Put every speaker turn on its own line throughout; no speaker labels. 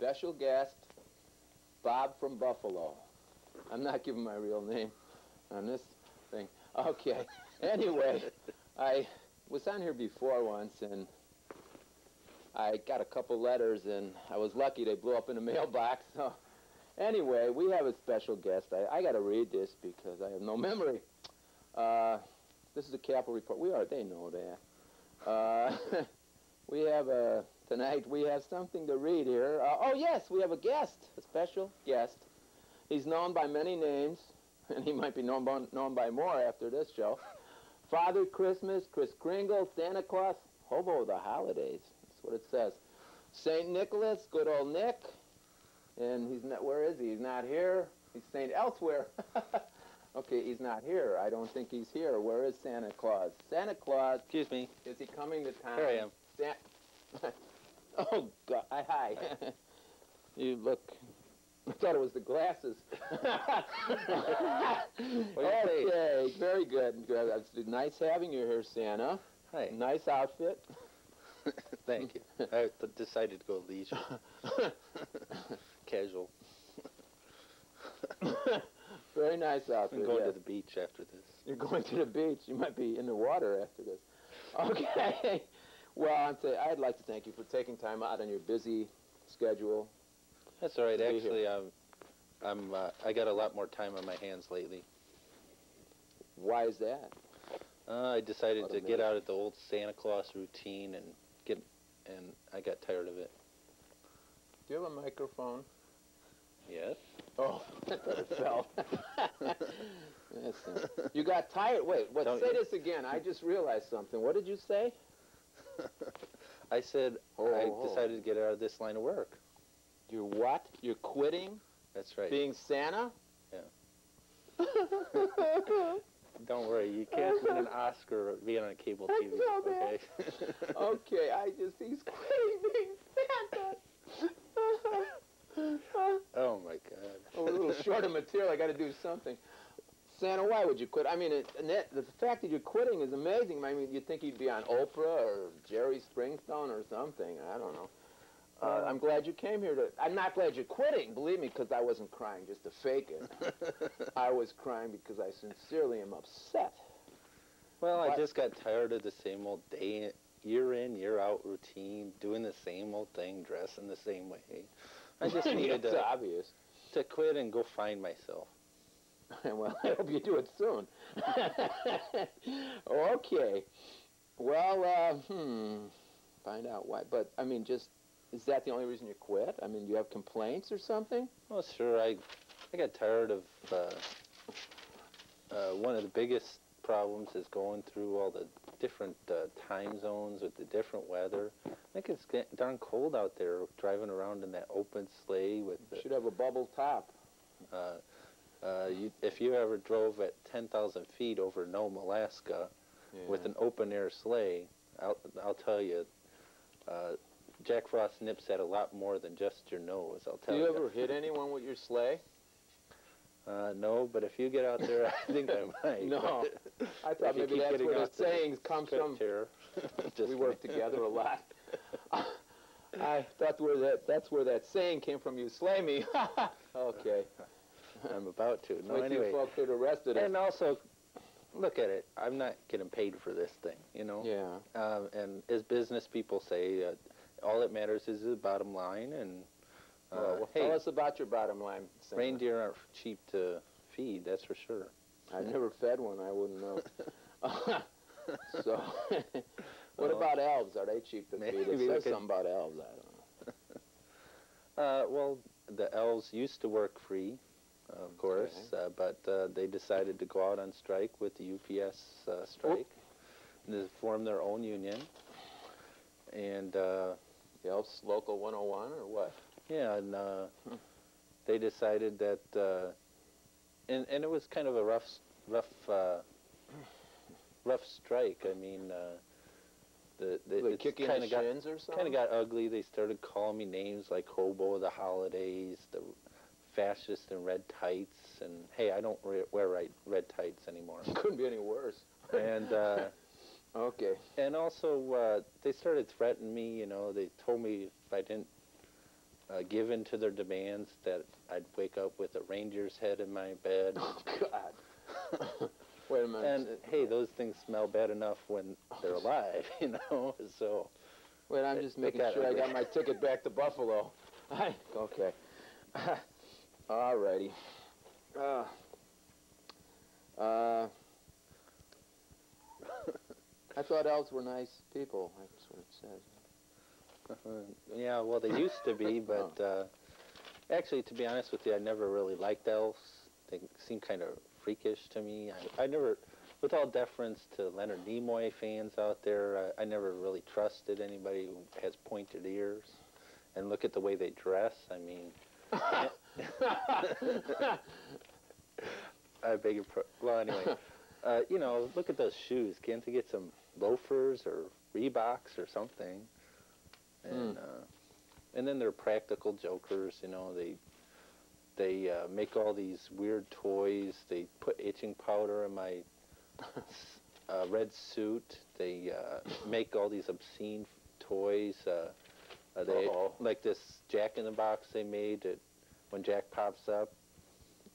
special guest, Bob from Buffalo. I'm not giving my real name on this thing. Okay. Anyway, I was on here before once, and I got a couple letters, and I was lucky they blew up in the mailbox. So anyway, we have a special guest. I got to read this because I have no memory. This is a Capitol Report. They know that. We have tonight we have something to read here. Oh yes, we have a guest, a special guest. He's known by many names, and he might be known by more after this show. Father Christmas, Kris Kringle, Santa Claus, Hobo of the Holidays. That's what it says. St. Nicholas, good old Nick. And he's not, where is he? He's not here. He's St. Elsewhere. Okay, he's not here. I don't think he's here. Where is Santa Claus? Santa Claus.
Excuse me.
Is he coming to town?
Here I am.
Oh, God. Hi. You look... I thought it was the glasses. Okay, very good. It's nice having you here, Santa.
Hi.
Nice outfit.
Thank you. I decided to go leisure. Casual.
Very nice outfit.
I'm going to the beach after this.
You're going to the beach. You might be in the water after this. Okay. Well, I'd like to thank you for taking time out on your busy schedule.
That's all right. Actually, I got a lot more time on my hands lately.
Why is that?
I decided to get out of the old Santa Claus routine and I got tired of it.
Do you have a microphone?
Yes.
Oh, it fell. You got tired. Wait, say this again. I just realized something. What did you say?
I said I decided to get out of this line of work.
You're what? You're quitting?
That's right.
Being Santa?
Yeah. Don't worry, you can't win an Oscar or be on a cable TV.
I know
okay?
that. Okay, he's quitting being Santa.
Oh my God.
A little short of material. I got to do something. Santa, why would you quit? I mean, the fact that you're quitting is amazing. I mean, you'd think you'd be on Oprah or Jerry Springsteen or something. I don't know. I'm glad you came here I'm not glad you're quitting, believe me, because I wasn't crying just to fake it. I was crying because I sincerely am upset.
Well, I just got tired of the same old day, year in, year out routine, doing the same old thing, dressing the same way. I just needed to quit and go find myself.
Well, I hope you do it soon. Okay. Well, find out why. But, I mean, is that the only reason you quit? I mean, do you have complaints or something?
Well, sure. I got tired of one of the biggest problems is going through all the different time zones with the different weather. I think it's getting darn cold out there driving around in that open sleigh with
You should have a bubble top.
If you ever drove at 10,000 feet over Nome, Alaska with an open-air sleigh, I'll tell you, Jack Frost nips at a lot more than just your nose, I'll tell you.
Do you ever hit anyone with your sleigh?
No, but if you get out there, I think I might.
No. I thought maybe that's where the sayings come from. We work together a lot. I thought that's where that saying came from, you slay me. Okay.
I'm about to. No,
Wait till
anyway.
you folks get arrested.
And also, look at it. I'm not getting paid for this thing, you know?
Yeah.
And as business people say, all that matters is the bottom line. And
well,
hey,
tell us about your bottom line. Singer.
Reindeer aren't cheap to feed, that's for sure.
I've never fed one. I wouldn't know. So, what about elves? Are they cheap to feed? It says something about elves. I don't know.
Well, the elves used to work free, of course, but they decided to go out on strike with the UPS strike. And to form their own union. And
the elves local 101 or what?
Yeah, and they decided that, and it was kind of a rough strike. I mean,
They kicking the shins or something?
Kind of got ugly. They started calling me names like Hobo of the Holidays, the fascist in red tights, and hey, I don't wear red tights anymore.
Couldn't be any worse.
And
okay.
And also, they started threatening me. You know, they told me if I didn't give in to their demands, that I'd wake up with a reindeer's head in my bed.
Oh, God. Wait a minute.
And, hey, those things smell bad enough when they're alive, you know? So.
Wait, I'm just making sure I got my ticket back to Buffalo. Okay. All righty. I thought elves were nice people. That's what it says.
Yeah, well, they used to be, but actually, to be honest with you, I never really liked elves. They seem kind of freakish to me. I never, with all deference to Leonard Nimoy fans out there, I never really trusted anybody who has pointed ears. And look at the way they dress. I mean, I beg your pardon. Well, anyway, you know, look at those shoes. Can't they get some loafers or Reeboks or something? And then they're practical jokers. You know, they make all these weird toys. They put itching powder in my red suit. They make all these obscene toys. They like this Jack in the Box they made that when Jack pops up.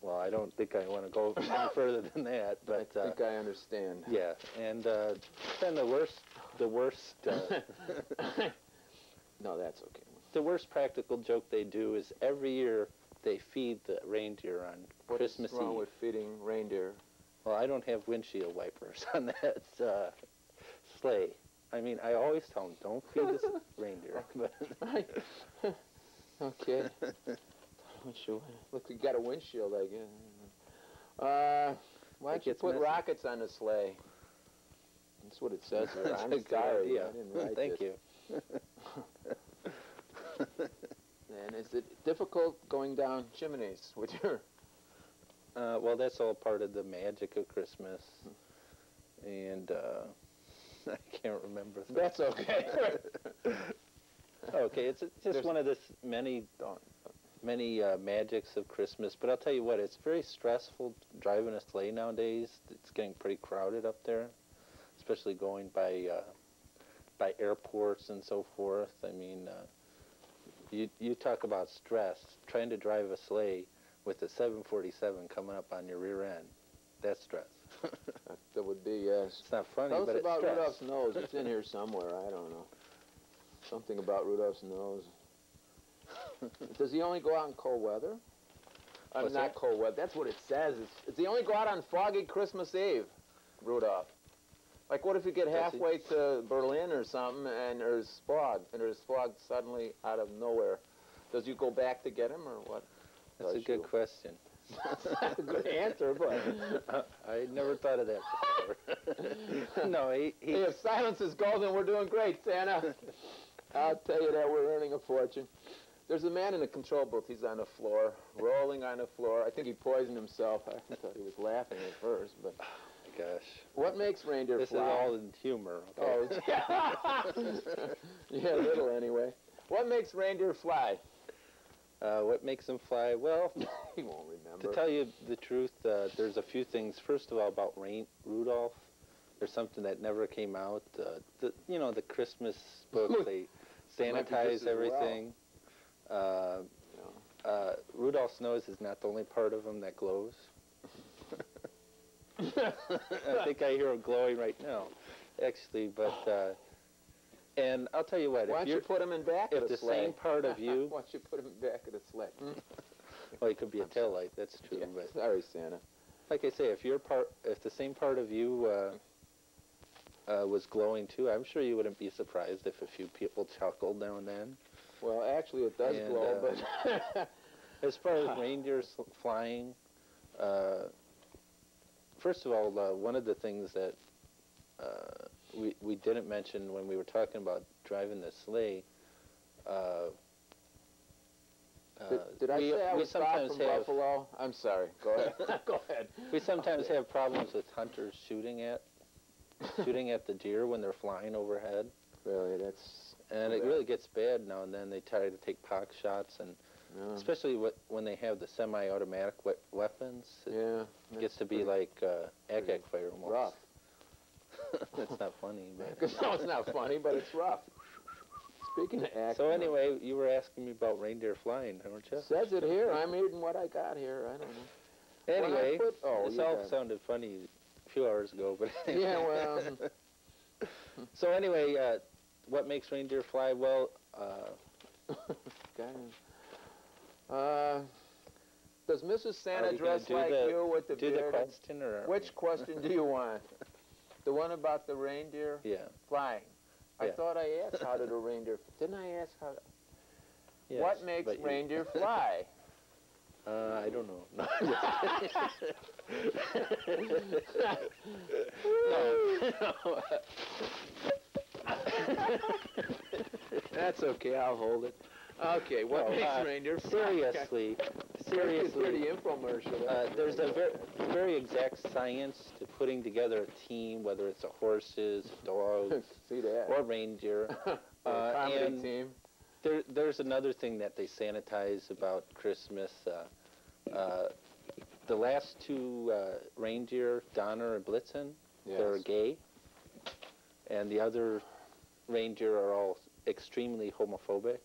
Well, I don't think I want to go any further than that, but
I think I understand.
Yeah, and then the worst.
No, that's okay.
The worst practical joke they do is every year they feed the reindeer on Christmas Eve.
What's wrong with feeding reindeer?
Well, I don't have windshield wipers on that sleigh. I mean, I always tell them, don't feed this reindeer.
Okay. Look, you got a windshield, I guess. Why don't you put rockets on the sleigh? That's what it says here. I'm sorry. I didn't write
Thank
this.
you.
And is it difficult going down chimneys with your...
Well, that's all part of the magic of Christmas. And I can't remember.
That's okay.
Okay, it's just one of the many magics of Christmas. But I'll tell you what, it's very stressful driving a sleigh nowadays. It's getting pretty crowded up there, especially going by airports and so forth. I mean, you talk about stress. Trying to drive a sleigh with a 747 coming up on your rear end, that's stress.
That would be, yes.
It's not funny,
Tell us
but it's
about
stress.
Rudolph's nose. It's in here somewhere. I don't know. Something about Rudolph's nose. Does he only go out in cold weather?
What's
Not
that?
cold weather. That's what it says. Does he only go out on foggy Christmas Eve, Rudolph? Like, what if you get halfway to Berlin or something and there's fog suddenly out of nowhere? Does you go back to get him or what?
That's a good question.
That's a good answer, but...
I never thought of that before. No, he...
Hey, if silence is golden, we're doing great, Santa. I'll tell you that we're earning a fortune. There's a man in the control booth. He's on the floor, rolling on the floor. I think he poisoned himself. I thought he was laughing at first, but...
Oh, my gosh.
What makes reindeer
This
fly?
is all in humor, okay?
Oh, yeah. Yeah, a little anyway. What makes reindeer fly?
What makes them fly? Well,
He won't remember.
to tell you the truth, there's a few things. First of all, about Rudolph. There's something that never came out. The Christmas book, they sanitize everything. Rudolph's nose is not the only part of him that glows. I think I hear him glowing right now, actually. But and I'll tell you what.
Why don't you put him in back of the sleigh?
If the same part of you,
Why don't you put him in back of the sleigh?
well, it could be a taillight. That's true.
Yeah,
But
sorry, Santa.
like I say, if the same part of you was glowing too, I'm sure you wouldn't be surprised if a few people chuckled now and then.
Well, actually, it does glow, but...
As far as reindeers flying, first of all, one of the things that we didn't mention when we were talking about driving the sleigh.
Did I say I was Bob from Buffalo? I'm sorry. Go ahead. Go ahead.
We sometimes have problems with hunters shooting at the deer when they're flying overhead.
Really, that's...
And it really gets bad now and then. They try to take pox shots, and especially when they have the semi-automatic weapons. It gets to be like ACAC fire almost.
Rough.
It's not funny. But
No, it's not funny, but it's rough. Speaking of acting.
So anyway, you were asking me about reindeer flying, weren't you?
Says it here. I'm reading what I got here. I don't know.
Anyway,
this
all sounded funny a few hours ago, but
yeah, well.
So anyway, what makes reindeer fly? Well,
does Mrs. Santa dress like you with the beard?
Do the question, or
which question do you want? The one about the reindeer flying. I thought I asked how did a reindeer. Didn't I ask how? Yes, what makes reindeer fly?
I don't know. No.
That's okay. I'll hold it. Okay. What makes reindeer fly?
Seriously.
Pretty infomercial.
There's a very exact science to putting together a team, whether it's horses, dogs, or reindeer.
Comedy team.
There's another thing that they sanitize about Christmas. The last two reindeer, Donner and Blitzen, they're gay, and the other reindeer are all extremely homophobic.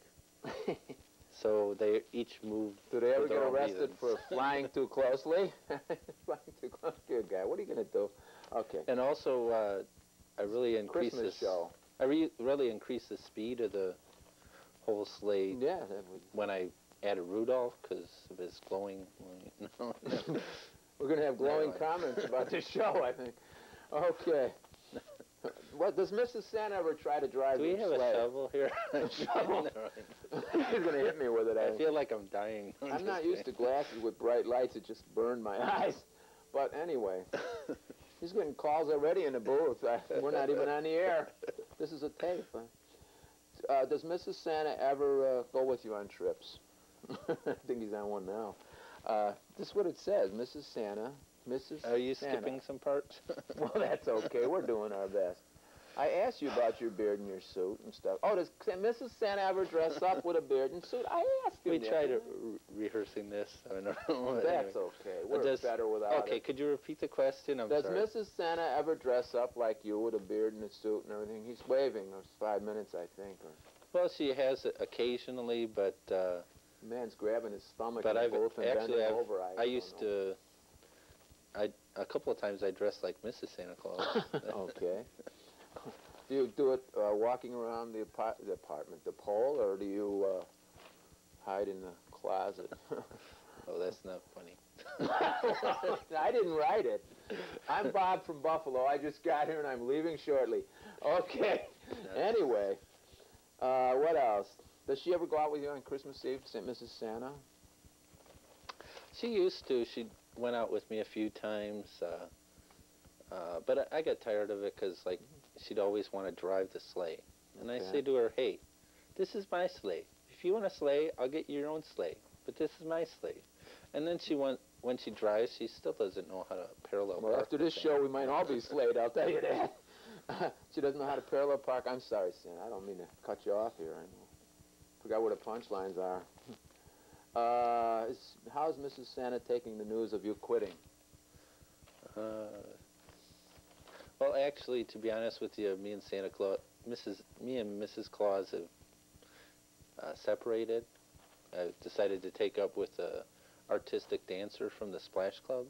So they each move.
Do they ever get arrested for flying too closely? Flying too close, good guy. What are you gonna do? Okay.
And also, I really increase
Christmas show.
I really increase the speed of the whole sleigh.
Yeah.
When I added Rudolph because of his glowing light. No.
We're gonna have glowing comments about this show, I think. Okay. What does Mrs. Santa ever try to drive?
Do we have
sleigh?
a shovel here?
A shovel? He's gonna hit me with it.
I feel like I'm dying.
I'm not used to glasses with bright lights. It just burned my eyes. But anyway, he's getting calls already in the booth. We're not even on the air. This is a tape. Does Mrs. Santa ever go with you on trips? I think he's on one now. This is what it says, Mrs. Santa.
Are you skipping some parts?
Well, that's okay. We're doing our best. I asked you about your beard and your suit and stuff. Oh, does Mrs. Santa ever dress up with a beard and suit? I asked you.
We tried rehearsing this. I don't know.
That's okay. We're better without it.
Okay, could you repeat the question? I'm sorry.
Does Mrs. Santa ever dress up like you with a beard and a suit and everything? He's waving. It's 5 minutes, I think.
Well, she has it occasionally, but...
man's grabbing his stomach
but
in the booth and bending over.
I used to... a couple of times I dressed like Mrs. Santa Claus.
Okay. Do you do it walking around the apartment, the pole, or do you hide in the closet?
Oh, that's not funny.
I didn't write it. I'm Bob from Buffalo. I just got here and I'm leaving shortly. Okay. Anyway, what else? Does she ever go out with you on Christmas Eve, Mrs. Santa?
She used to. She went out with me a few times, but I got tired of it because, like, she'd always want to drive the sleigh. And I say to her, hey, this is my sleigh. If you want a sleigh, I'll get you your own sleigh. But this is my sleigh. And then when she drives, she still doesn't know how to parallel park.
Well, after this show, we might all be slayed, I'll tell you that. She doesn't know how to parallel park. I'm sorry, Santa. I don't mean to cut you off here. I forgot where the punchlines are. How's Mrs. Santa taking the news of you quitting?
Well, actually, to be honest with you, me and Mrs. Claus have separated. I decided to take up with an artistic dancer from the Splash Club.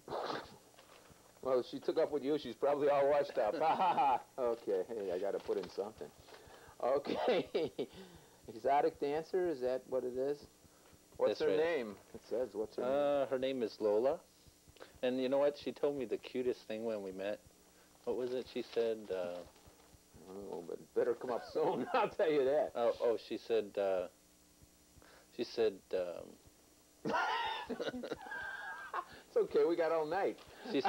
Well, she took up with you. She's probably all washed up. Ha ha ha. Okay, hey, I got to put in something. Okay. Exotic dancer, is that what it is? What's her name? It says, what's her name?
Her name is Lola. And you know what? She told me the cutest thing when we met. What was it she said?
Oh, but it better come up soon. I'll tell you that.
Oh, she said,
It's okay, we got all night.
She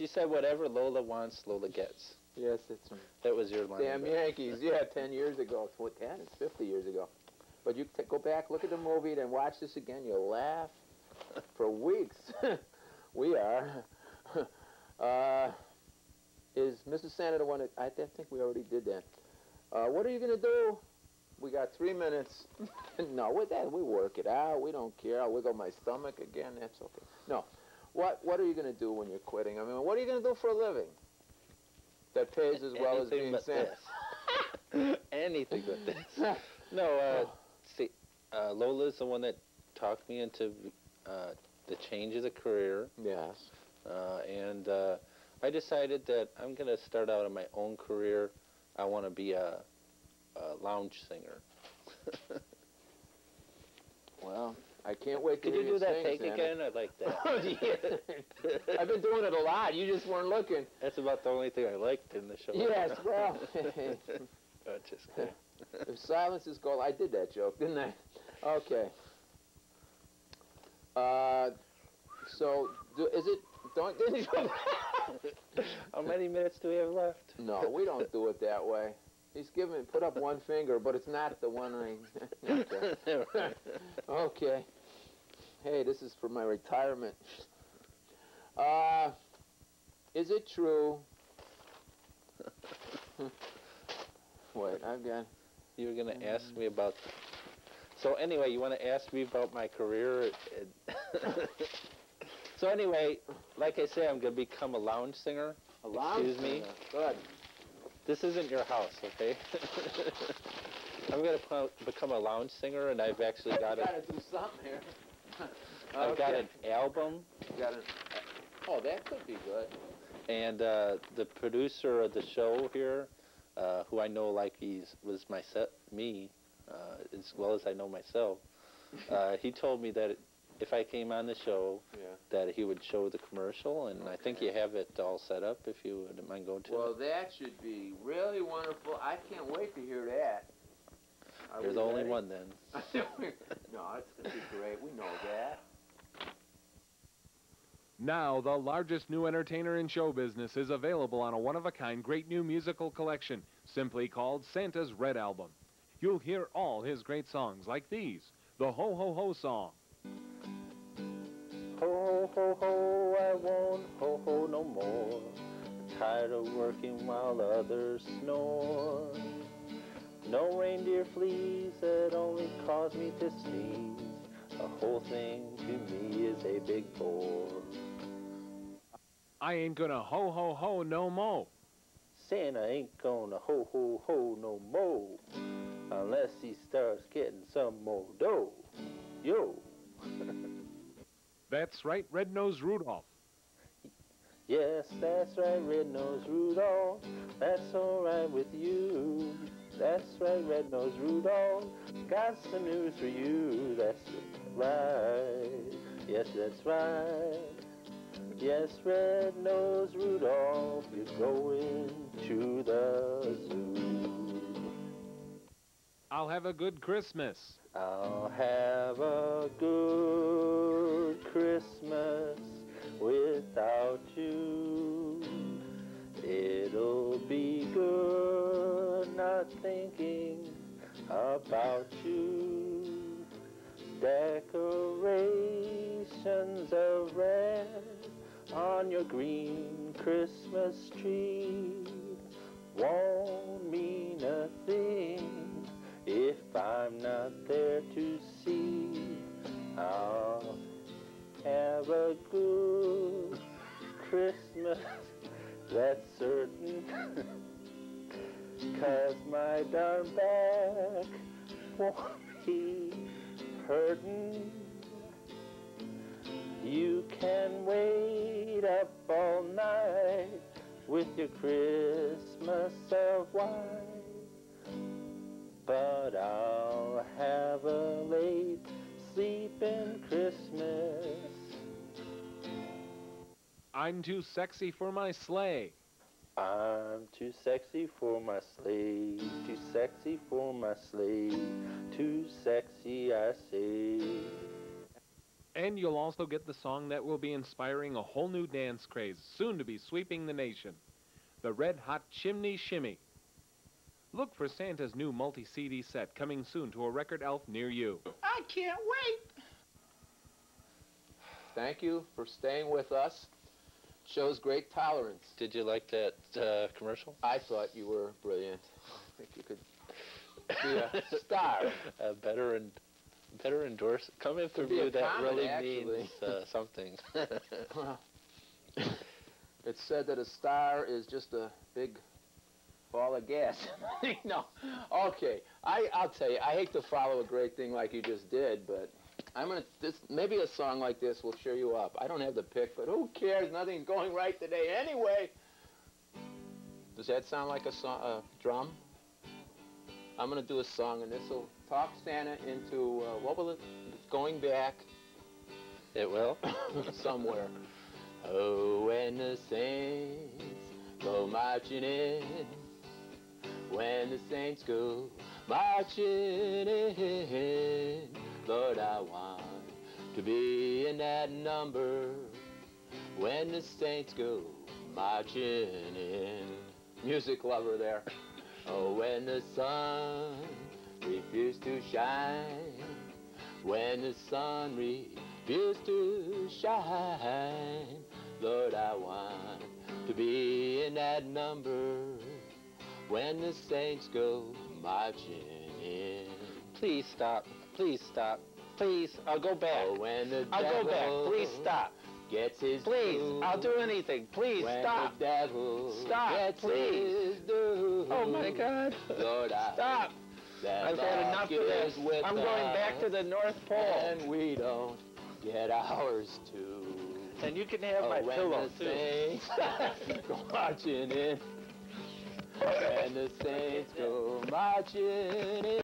said whatever Lola wants, Lola gets.
Yes, it's...
That was your line.
Damn Yankees, yeah, 10 years ago. It's 10, it's 50 years ago. But you go back, look at the movie, then watch this again. You'll laugh for weeks. We are. Is Mrs. Santa the one that... I think we already did that. What are you going to do? We got 3 minutes. No, with that, we work it out. We don't care. I'll wiggle my stomach again. That's okay. No. What are you going to do when you're quitting? I mean, what are you going to do for a living that pays as well as being Santa?
Anything but this. No, see, Lola's the one that talked me into the change of the career.
Yes.
And I decided that I'm going to start out in my own career. I want to be a lounge singer.
Well, I can't wait to
Could
hear
you do that
sing,
take
Santa.
again? I like that.
I've been doing it a lot. You just weren't looking.
That's about the only thing I liked in the show.
Yes, well.
Just kidding.
If silence is gold, I did that joke, didn't I? Okay. So, is it? Didn't you?
How many minutes do we have left?
No, we don't do it that way. He's put up one finger, but it's not the one I. Okay. Okay. Hey, this is for my retirement. Is it true? Wait, I've got.
You were going to ask me about. So anyway, you want to ask me about my career? So anyway, like I say, I'm going to become a lounge singer.
A lounge
Excuse me.
singer. Good.
This isn't your house, okay? I'm going to become a lounge singer, and I've actually got
Got to do something here.
I've got an album.
Oh, that could be good.
And the producer of the show here, who I know like was me, as well as I know myself, he told me that if I came on the show, that he would show the commercial, and I think you have it all set up if you wouldn't mind going to.
Well, that should be really wonderful. I can't wait to hear that.
There's only one then.
No, it's going to be great. We know that.
Now, the largest new entertainer in show business is available on a one-of-a-kind great new musical collection, simply called Santa's Red Album. You'll hear all his great songs like these, the Ho Ho Ho song.
Ho, ho, ho, I won't ho, ho no more. Tired of working while others snore. No reindeer fleas that only cause me to sneeze. The whole thing to me is a big bore.
I ain't gonna ho ho ho no mo.
Santa ain't gonna ho ho ho no mo unless he starts getting some more dough. Yo.
That's right, Red-Nosed Rudolph.
Yes, that's right, Red-Nosed Rudolph. That's all right with you. That's right, Red-Nosed Rudolph. Got some news for you. That's right. Yes, that's right. Yes, Red-Nosed Rudolph, you're going to the zoo.
I'll have a good Christmas.
I'll have a good Christmas without you. It'll be good not thinking about you. Decorations of red on your green Christmas tree won't mean a thing if I'm not there to see. I'll have a good Christmas, that's certain, 'cause my darn back won't be hurting. You can wait up all night with your Christmas of white, but I'll have a late sleeping Christmas.
I'm too sexy for my sleigh.
I'm too sexy for my sleigh, too sexy for my sleigh, too sexy I say.
And you'll also get the song that will be inspiring a whole new dance craze, soon to be sweeping the nation. The Red Hot Chimney Shimmy. Look for Santa's new multi-CD set coming soon to a record elf near you.
I can't wait. Thank you for staying with us. Shows great tolerance.
Did you like that commercial?
I thought you were brilliant. I think you could be a star.
Better endorse. Coming from you, that really means something.
Well, it's said that a star is just a big fall of gas. No. Okay. I'll tell you, I hate to follow a great thing like you just did, but maybe a song like this will cheer you up. I don't have the pick, but who cares? Nothing's going right today anyway. Does that sound like a drum? I'm going to do a song, and this will talk Santa into, what will it, going back.
It will?
Somewhere. Oh, when the saints go marching in, when the saints go marching in, Lord, I want to be in that number when the saints go marching in. Music lover there. Oh, when the sun refused to shine, when the sun refused to shine, Lord, I want to be in that number when the saints go marching in.
Please stop. Please stop. Please, I'll go back.
Oh, when the
I'll go back. Please stop.
Gets his
Please,
due.
I'll do anything. Please,
when
stop.
The devil
Stop,
gets
please.
his due.
Oh, my God.
Lord,
Stop. I've had enough of this. I'm going back to the North Pole.
And we don't get ours too.
And you can have my pillow, too.
Saints go marching in. When the saints go marching in.